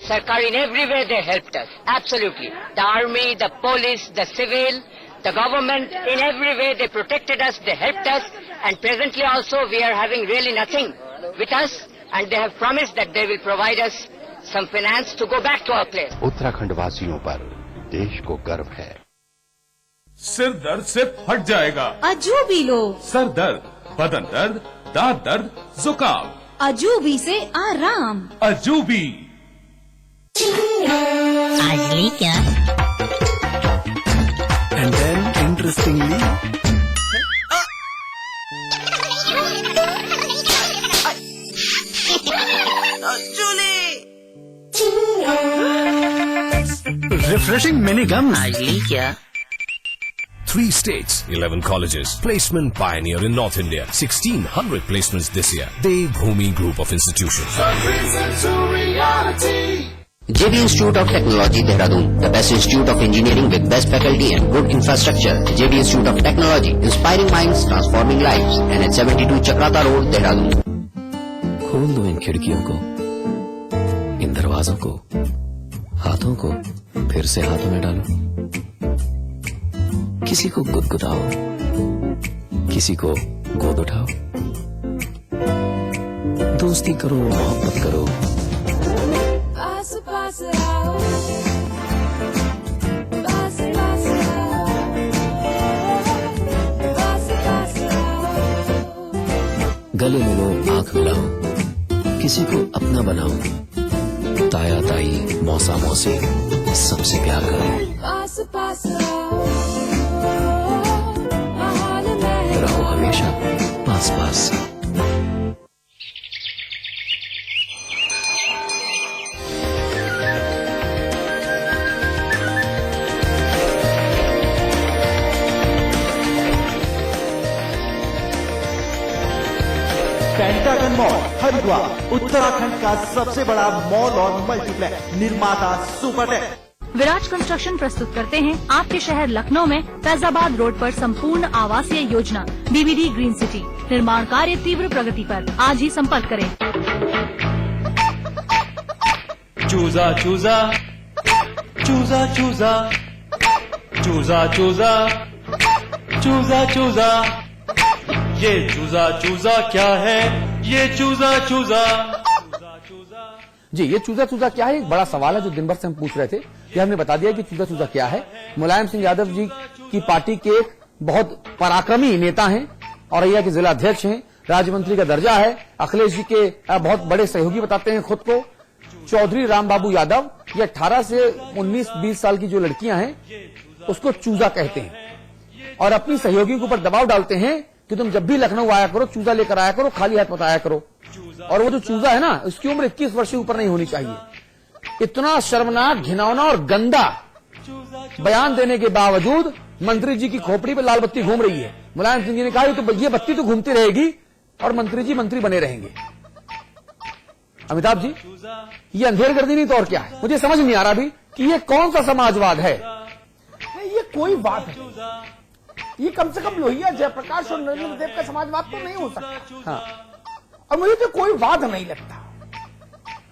Sarkar, in every way they helped us. Absolutely. The army, the police, the civil, the government, in every way they protected us, they helped us. And presently also we are having really nothing with us. And they have promised that they will provide us some finance to go back to our place. Uttarakhand वासियों पर देश को गर्व है। सिर दर्द से फट जाएगा। अजूबी लो। सर दर्द, बदन दर्द, दांत दर्द, जुकाम। अजूबी से आराम। अजूबी। आज ली क्या? And then interestingly, refreshing mini gums. आज ली क्या? 3 states, 11 colleges. Placement pioneer in North India. 1,600 placements this year. Devbhoomi Group of Institutions. JB Institute of Technology, Dehradun, the best institute of engineering with best faculty and good infrastructure. JB Institute of Technology, inspiring minds, transforming lives. And at 72 Chakrata Road, Dehradun. खोल दो इन खिड़कियों को, इन दरवाजों को, हाथों को फिर से हाथों में डालो। किसी को गुदगुदाओ, किसी को गोद उठाओ, दोस्ती करो, मोहब्बत करो। गले मिलो, आंख मिलाओ, किसी को अपना बनाओ। ताया ताई, मौसा मौसी, सबसे प्यार करो। रहो हमेशा पास पास। पेंटागन मॉल हरिद्वार उत्तराखंड का सबसे बड़ा मॉल और मल्टीप्लेक्स। निर्माता सुपरटेक। विराज कंस्ट्रक्शन प्रस्तुत करते हैं आपके शहर लखनऊ में फैजाबाद रोड पर संपूर्ण आवासीय योजना BBD ग्रीन सिटी। निर्माण कार्य तीव्र प्रगति पर। आज ही संपर्क करें। चूजा चूजा चूजा चूजा चूजा चूजा चूजा चूजा, ये चूजा चूजा क्या है? ये चूजा चूजा जी, ये चूजा चूजा क्या है? एक बड़ा सवाल है जो दिन भर से हम पूछ रहे थे। ये हमने बता दिया कि चूजा चूजा क्या है। मुलायम सिंह यादव जी की पार्टी के एक बहुत पराक्रमी नेता हैं, औरैया के जिला अध्यक्ष हैं, राज्य मंत्री का दर्जा है। अखिलेश जी के बहुत बड़े सहयोगी बताते हैं खुद को। चौधरी राम बाबू यादव, ये 18 से 19-20 साल की जो लड़कियां हैं उसको चूजा कहते हैं और अपनी सहयोगी के ऊपर दबाव डालते हैं कि तुम जब भी लखनऊ आया करो चूजा लेकर आया करो, खाली हाथ मत आया करो। और वो जो चूजा है ना, उसकी उम्र 21 वर्ष से ऊपर नहीं होनी चाहिए। इतना शर्मनाक, घिनौना और गंदा बयान देने के बावजूद मंत्री जी की खोपड़ी पे लाल बत्ती घूम रही है। मुलायम सिंह जी ने कहा ये बत्ती तो घूमती रहेगी और मंत्री जी मंत्री बने रहेंगे। अमिताभ जी, ये अंधेरगर्दी नहीं तो और क्या है? मुझे समझ नहीं आ रहा भी कि ये कौन सा समाजवाद है। नहीं, ये कोई बात है। ये कम से कम लोहिया जयप्रकाश और नरेंद्र देव का समाजवाद तो नहीं हो सकता। हाँ। और मुझे तो कोई वाद नहीं लगता।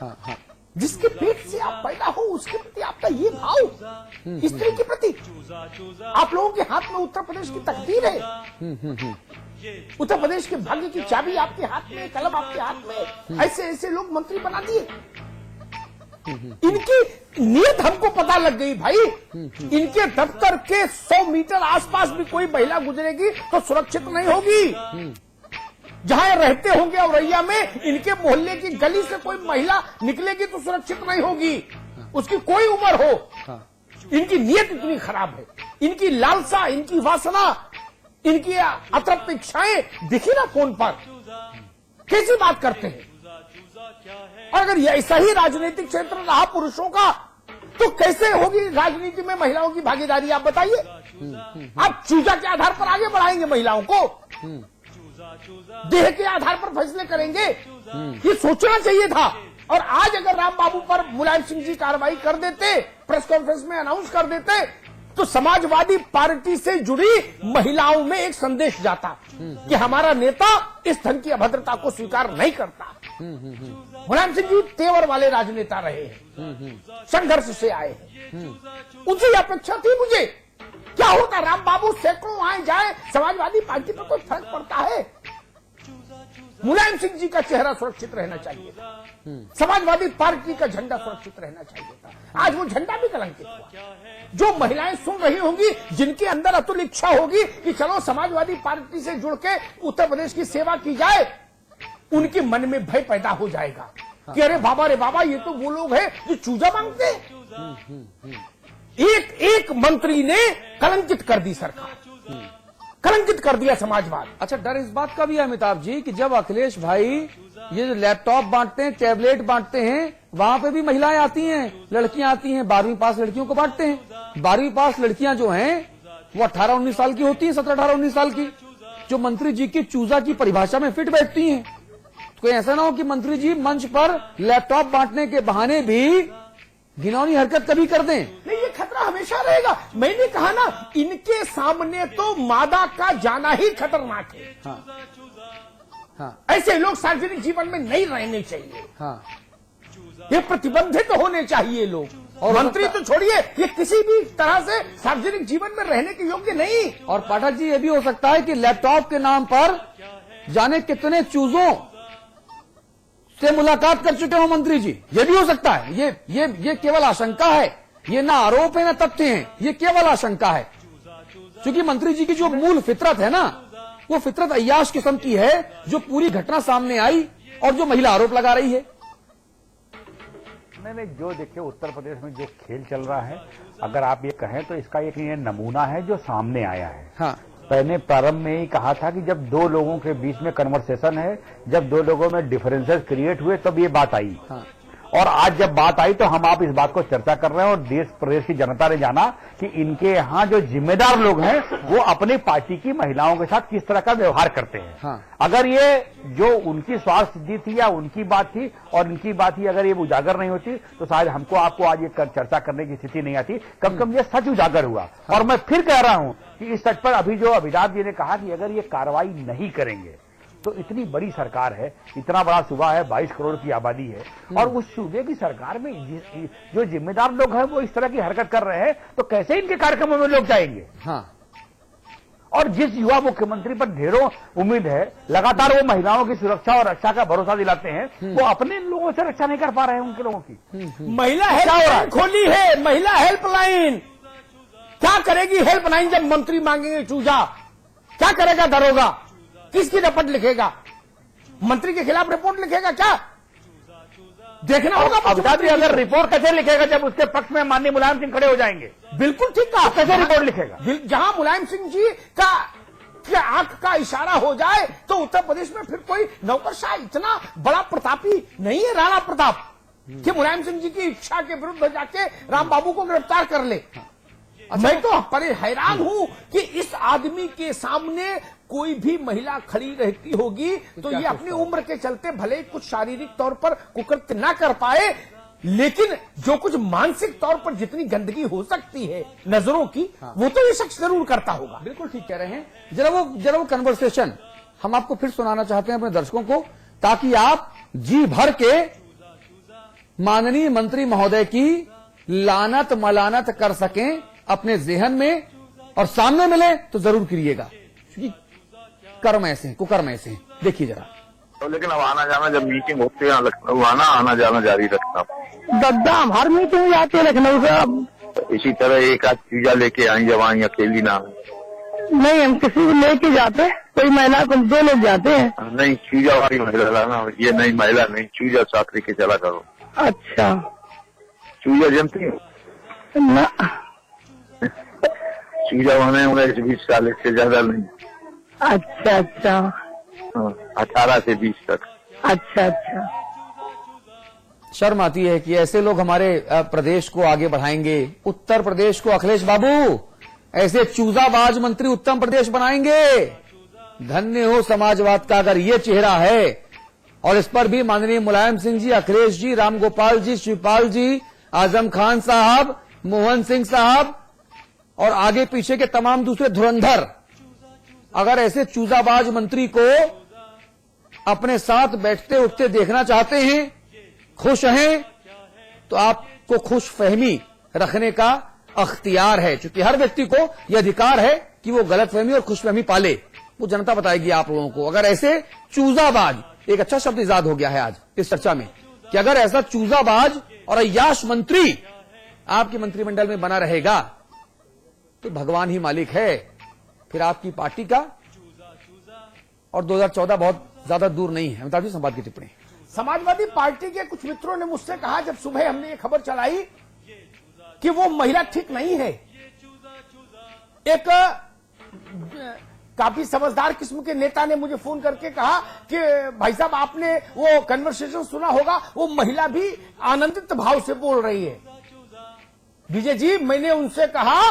हाँ हाँ। जिसके पेट से आप पैदा हो उसके प्रति आपका ये भाव, स्त्री के प्रति। आप लोगों के हाथ में उत्तर प्रदेश की तकदीर है। उत्तर प्रदेश के भाग्य की चाबी आपके हाथ में, कलम आपके हाथ में। ऐसे ऐसे लोग मंत्री बना दिए। इनकी नीयत हमको पता लग गई भाई। इनके दफ्तर के 100 मीटर आसपास भी कोई महिला गुजरेगी तो सुरक्षित नहीं होगी। जहां रहते होंगे औरैया में, इनके मोहल्ले की गली से कोई महिला निकलेगी तो सुरक्षित नहीं होगी, उसकी कोई उम्र हो। इनकी नीयत इतनी खराब है, इनकी लालसा, इनकी वासना, इनकी अतृप्त इच्छाएं दिखी ना फोन पर कैसी बात करते हैं। और अगर ऐसा ही राजनीतिक क्षेत्र रहा पुरुषों का तो कैसे होगी राजनीति में महिलाओं की भागीदारी? आप बताइए। आप चूजा के आधार पर आगे बढ़ाएंगे महिलाओं को, देह के आधार पर फैसले करेंगे? ये सोचना चाहिए था। और आज अगर राम बाबू पर मुलायम सिंह जी कार्रवाई कर देते, प्रेस कॉन्फ्रेंस में अनाउंस कर देते, तो समाजवादी पार्टी से जुड़ी महिलाओं में एक संदेश जाता कि हमारा नेता इस ढंग की अभद्रता को स्वीकार नहीं करता। मुलायम सिंह जी तेवर वाले राजनेता रहे हैं, संघर्ष से आए हैं, उनसे अपेक्षा थी मुझे। क्या होता राम बाबू सैकड़ों आए जाए, समाजवादी पार्टी पर कोई फर्क पड़ता है? मुलायम सिंह जी का चेहरा सुरक्षित रहना चाहिए था, समाजवादी पार्टी का झंडा सुरक्षित रहना चाहिए था। आज वो झंडा भी कलंकित हुआ। जो महिलाएं सुन रही होंगी, जिनके अंदर अतुल इच्छा होगी कि चलो समाजवादी पार्टी से जुड़ के उत्तर प्रदेश की सेवा की जाए, उनके मन में भय पैदा हो जाएगा कि अरे बाबा रे बाबा, ये तो वो लोग हैं जो चूजा मांगते हैं। एक मंत्री ने कलंकित कर दी सरकार, कलंकित कर दिया समाजवाद। अच्छा, डर इस बात का भी है अमिताभ जी कि जब अखिलेश भाई ये जो लैपटॉप बांटते हैं, टैबलेट बांटते हैं, वहां पे भी महिलाएं आती हैं, लड़कियां आती हैं, 12वीं पास लड़कियों को बांटते हैं। 12वीं पास लड़कियां जो हैं वो 18-19 साल की होती हैं, 17-18-19 साल की, जो मंत्री जी की चूजा की परिभाषा में फिट बैठती हैं। तो कोई ऐसा ना हो कि मंत्री जी मंच पर लैपटॉप बांटने के बहाने भी घिनौनी हरकत कभी कर दें। नहीं, ये खतरा हमेशा रहेगा। मैंने कहा ना, इनके सामने तो मादा का जाना ही खतरनाक है। हाँ, हाँ, ऐसे लोग सार्वजनिक जीवन में नहीं रहने चाहिए। हाँ, ये प्रतिबंधित होने चाहिए लोग। और मंत्री तो छोड़िए, ये किसी भी तरह से सार्वजनिक जीवन में रहने के योग्य नहीं। और पाठक जी, ये भी हो सकता है कि लैपटॉप के नाम पर जाने कितने चूजों से मुलाकात कर चुके हो मंत्री जी, ये भी हो सकता है। ये केवल आशंका है, ये ना आरोप है ना तथ्य है, ये केवल आशंका है। क्योंकि मंत्री जी की जो मूल फितरत है ना, वो फितरत अय्याश किस्म की है, जो पूरी घटना सामने आई और जो महिला आरोप लगा रही है। नहीं, जो देखिए उत्तर प्रदेश में जो खेल चल रहा है, अगर आप ये कहें तो इसका एक ये नमूना है जो सामने आया है। हाँ, मैंने प्रारंभ में ही कहा था कि जब दो लोगों के बीच में कन्वर्सेशन है, जब दो लोगों में डिफरेंसेस क्रिएट हुए, तब ये बात आई। हाँ। और आज जब बात आई तो हम आप इस बात को चर्चा कर रहे हैं, और देश प्रदेश की जनता ने जाना कि इनके यहाँ जो जिम्मेदार लोग हैं वो अपनी पार्टी की महिलाओं के साथ किस तरह का व्यवहार करते हैं। हाँ। अगर ये जो उनकी स्वार्थ सिद्धि थी या उनकी बात थी और इनकी बात ही अगर ये उजागर नहीं होती तो शायद हमको आपको आज ये चर्चा करने की स्थिति नहीं आती। कम से कम ये सच उजागर हुआ। हाँ। और मैं फिर कह रहा हूं कि इस सच पर अभी जो अमिताभ जी ने कहा कि अगर ये कार्रवाई नहीं करेंगे तो इतनी बड़ी सरकार है, इतना बड़ा सूबा है, 22 करोड़ की आबादी है, और उस सूबे की सरकार में जो जिम्मेदार लोग हैं वो इस तरह की हरकत कर रहे हैं, तो कैसे इनके कार्यक्रमों में लोग जाएंगे। हाँ। और जिस युवा मुख्यमंत्री पर ढेरों उम्मीद है, लगातार वो महिलाओं की सुरक्षा और रक्षा का भरोसा दिलाते हैं, वो अपने लोगों से रक्षा नहीं कर पा रहे हैं उनके लोगों की। महिला हेल्पलाइन खोली है, महिला हेल्पलाइन। क्या करेगी हेल्पलाइन जब मंत्री मांगेंगे चूजा? क्या करेगा दरोगा? किसकी रिपोर्ट लिखेगा? मंत्री के खिलाफ रिपोर्ट लिखेगा क्या? देखना होगा। अमिताभ जी, अगर रिपोर्ट कैसे लिखेगा जब उसके पक्ष में माननीय मुलायम सिंह खड़े हो जाएंगे? बिल्कुल ठीक कहा। कैसे रिपोर्ट लिखेगा? जहां मुलायम सिंह जी का आंख का इशारा हो जाए तो उत्तर प्रदेश में फिर कोई नौकरशाह इतना बड़ा प्रतापी नहीं है राणा प्रताप कि मुलायम सिंह जी की इच्छा के विरुद्ध जाके राम बाबू को गिरफ्तार कर ले। मैं तो हैरान हूं कि इस आदमी के सामने कोई भी महिला खड़ी रहती होगी तो ये अपनी उम्र के चलते भले ही कुछ शारीरिक तौर पर कुकृत्य ना कर पाए, लेकिन जो कुछ मानसिक तौर पर जितनी गंदगी हो सकती है नजरों की, वो तो ये शख्स जरूर करता होगा। बिल्कुल ठीक कह रहे हैं। जरा वो कन्वर्सेशन हम आपको फिर सुनाना चाहते हैं अपने दर्शकों को, ताकि आप जी भर के माननीय मंत्री महोदय की लानत मलानत कर सकें अपने जेहन में, और सामने मिले तो जरूर करिएगा, क्योंकि कर्म ऐसे हैं, कुकर्म ऐसे हैं। देखिए जरा। तो लेकिन अब आना जाना जब मीटिंग होती है लखनऊ आना जाना जारी रखता। दद्दा हर मीटिंग जाते हैं लखनऊ से। अब इसी तरह एक आध चीजा लेके आई जब आई अकेली ना नहीं, हम किसी को लेके जाते हैं, कोई महिला को 2 लोग जाते हैं। नहीं, चूजा वाली महिला लाना, ये नहीं महिला नहीं, चूजा साथ लेके चला करो। अच्छा, चूजा जमती है ना? चूजा होने 19-20 साल से ज्यादा नहीं। अच्छा अच्छा, 18 से 20 तक। अच्छा अच्छा। शर्म आती है कि ऐसे लोग हमारे प्रदेश को आगे बढ़ाएंगे, उत्तर प्रदेश को। अखिलेश बाबू, ऐसे चूजाबाज मंत्री उत्तम प्रदेश बनाएंगे। धन्य हो समाजवाद का अगर ये चेहरा है। और इस पर भी माननीय मुलायम सिंह जी, अखिलेश जी, रामगोपाल जी, शिवपाल जी, आजम खान साहब, मोहन सिंह साहब और आगे पीछे के तमाम दूसरे धुरंधर अगर ऐसे चूजाबाज मंत्री को अपने साथ बैठते उठते देखना चाहते हैं, खुश हैं, तो आपको खुशफहमी रखने का अख्तियार है, क्योंकि हर व्यक्ति को यह अधिकार है कि वो गलतफहमी और खुशफहमी पाले। वो जनता बताएगी आप लोगों को। अगर ऐसे चूजाबाज, एक अच्छा शब्द इजाद हो गया है आज इस चर्चा में, कि अगर ऐसा चूजाबाज और अय्याश मंत्री आपके मंत्रिमंडल में बना रहेगा तो भगवान ही मालिक है फिर आपकी पार्टी का। और 2014 बहुत ज्यादा दूर नहीं है। अमिताभ जी, संवाद की टिप्पणी। समाजवादी पार्टी के कुछ मित्रों ने मुझसे कहा, जब सुबह हमने ये खबर चलाई कि वो महिला ठीक नहीं है, एक काफी समझदार किस्म के नेता ने मुझे फोन करके कहा कि भाई साहब, आपने वो कन्वर्सेशन सुना होगा, वो महिला भी आनंदित भाव से बोल रही है। विजय जी, मैंने उनसे कहा,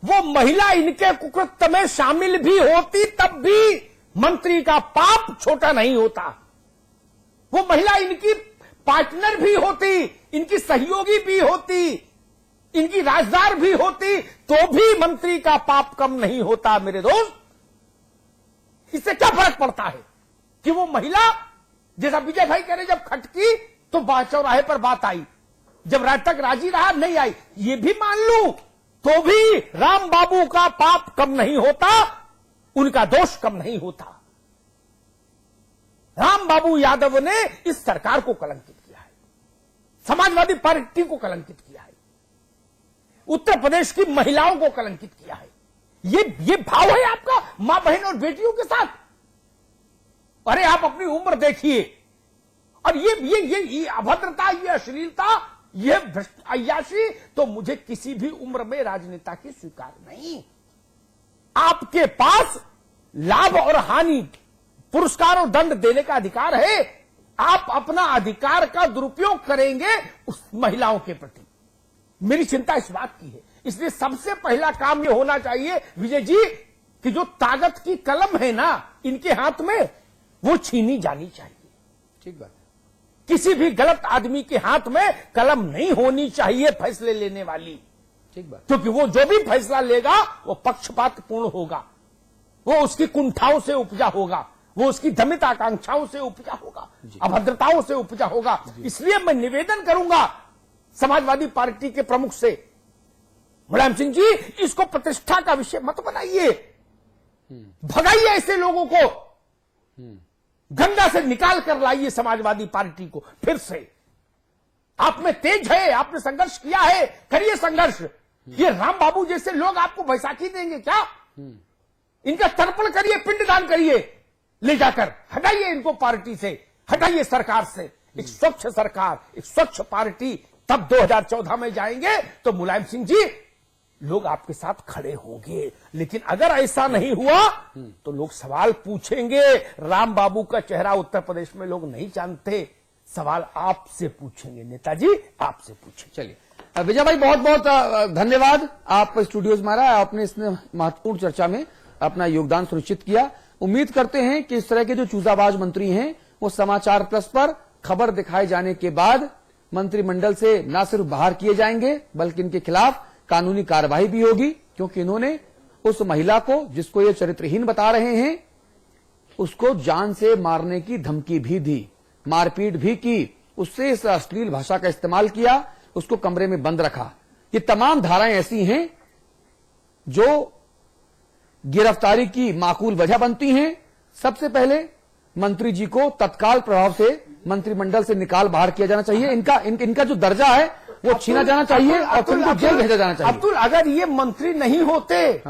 वो महिला इनके कुकृत्य में शामिल भी होती तब भी मंत्री का पाप छोटा नहीं होता। वो महिला इनकी पार्टनर भी होती, इनकी सहयोगी भी होती, इनकी राजदार भी होती, तो भी मंत्री का पाप कम नहीं होता। मेरे दोस्त, इससे क्या फर्क पड़ता है कि वो महिला, जैसा विजय भाई कह रहे, जब खटकी तो चौराहे पर बात आई, जब रात तक राजी रहा नहीं आई, ये भी मान लूं, तो भी राम बाबू का पाप कम नहीं होता, उनका दोष कम नहीं होता। राम बाबू यादव ने इस सरकार को कलंकित किया है, समाजवादी पार्टी को कलंकित किया है, उत्तर प्रदेश की महिलाओं को कलंकित किया है। ये भाव है आपका मां बहन और बेटियों के साथ? अरे आप अपनी उम्र देखिए, और ये अभद्रता, ये अश्लीलता, ये अय्याशी तो मुझे किसी भी उम्र में राजनेता की स्वीकार नहीं। आपके पास लाभ और हानि, पुरस्कार और दंड देने का अधिकार है। आप अपना अधिकार का दुरुपयोग करेंगे उस महिलाओं के प्रति। मेरी चिंता इस बात की है। इसलिए सबसे पहला काम यह होना चाहिए विजय जी, कि जो ताकत की कलम है ना इनके हाथ में, वो छीनी जानी चाहिए। ठीक बात। किसी भी गलत आदमी के हाथ में कलम नहीं होनी चाहिए फैसले लेने वाली। ठीक बात। क्योंकि वो जो भी फैसला लेगा वो पक्षपातपूर्ण होगा, वो उसकी कुंठाओं से उपजा होगा, वो उसकी दमित आकांक्षाओं से उपजा होगा, अभद्रताओं से उपजा होगा। इसलिए मैं निवेदन करूंगा समाजवादी पार्टी के प्रमुख से, मुलायम सिंह जी, इसको प्रतिष्ठा का विषय मत बनाइए, भगाइए ऐसे लोगों को, गंगा से निकाल कर लाइए समाजवादी पार्टी को फिर से। आप में तेज है, आपने संघर्ष किया है, करिए संघर्ष। ये राम बाबू जैसे लोग आपको बैसाखी देंगे क्या? इनका तर्पण करिए, पिंडदान करिए, ले जाकर हटाइए इनको पार्टी से, हटाइए सरकार से। एक स्वच्छ सरकार, एक स्वच्छ पार्टी, तब 2014 में जाएंगे तो मुलायम सिंह जी लोग आपके साथ खड़े होंगे। लेकिन अगर ऐसा नहीं हुआ तो लोग सवाल पूछेंगे। राम बाबू का चेहरा उत्तर प्रदेश में लोग नहीं जानते, सवाल आपसे पूछेंगे। नेताजी, आपसे पूछें। चलिए विजय भाई, बहुत बहुत धन्यवाद। आप स्टूडियोज में आए, आपने इस महत्वपूर्ण चर्चा में अपना योगदान सुनिश्चित किया। उम्मीद करते हैं कि इस तरह के जो चूजाबाज मंत्री हैं वो समाचार प्लस पर खबर दिखाए जाने के बाद मंत्रिमंडल से न सिर्फ बाहर किए जाएंगे बल्कि इनके खिलाफ कानूनी कार्रवाई भी होगी, क्योंकि इन्होंने उस महिला को, जिसको ये चरित्रहीन बता रहे हैं, उसको जान से मारने की धमकी भी दी, मारपीट भी की, उससे इस अश्लील भाषा का इस्तेमाल किया, उसको कमरे में बंद रखा। ये तमाम धाराएं ऐसी हैं जो गिरफ्तारी की माकूल वजह बनती हैं। सबसे पहले मंत्री जी को तत्काल प्रभाव से मंत्रिमंडल से निकाल बाहर किया जाना चाहिए। इनका जो दर्जा है वो छीना जाना चाहिए और फिर उनको जेल भेजा जाना चाहिए। अब्दुल, अगर ये मंत्री नहीं होते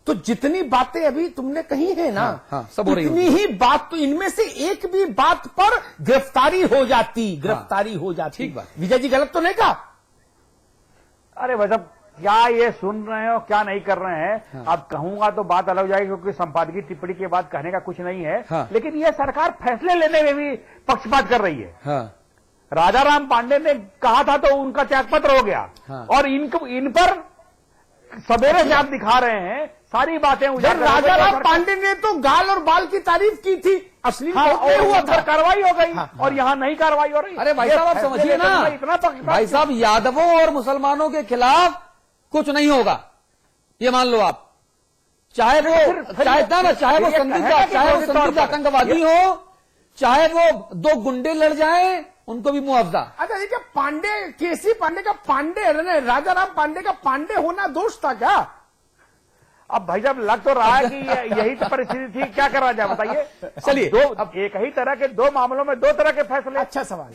तो जितनी बातें अभी तुमने कही है ना, सब हो रही इतनी ही बात, तो इनमें से एक भी बात पर गिरफ्तारी हो जाती, गिरफ्तारी हो जाती। ठीक बात। विजय जी, गलत तो नहीं कहा? अरे भाई साहब, क्या ये सुन रहे हो, क्या नहीं कर रहे हैं? अब कहूंगा तो बात अलग हो जाएगी, क्योंकि संपादकीय टिप्पणी के बाद कहने का कुछ नहीं है। लेकिन ये सरकार फैसले लेने में भी पक्षपात कर रही है। राजा राम पांडे ने कहा था तो उनका त्यागपत्र हो गया, और इन पर सवेरे से आप दिखा रहे हैं सारी बातें उजागर। राजा राम पांडे ने तो गाल और बाल की तारीफ की थी, असली हुआ था, कार्रवाई हो गई, और यहाँ नहीं कार्रवाई हो रही। अरे भाई साहब, आप समझिए ना, इतना भाई साहब, यादवों और मुसलमानों के खिलाफ कुछ नहीं होगा, ये मान लो आप, चाहे वो संदिग्ध आतंकवादी हो, चाहे वो 2 गुंडे लड़ जाएं, उनको भी मुआवजा। अच्छा, ये क्या पांडे, केसी पांडे का पांडे, राजा राम पांडे का पांडे होना दोष था क्या? अब भाई साहब लग तो रहा है कि यही तो परिस्थिति थी, क्या करा जाए बताइए। चलिए, अब एक ही तरह के 2 मामलों में 2 तरह के फैसले। अच्छा सवाल।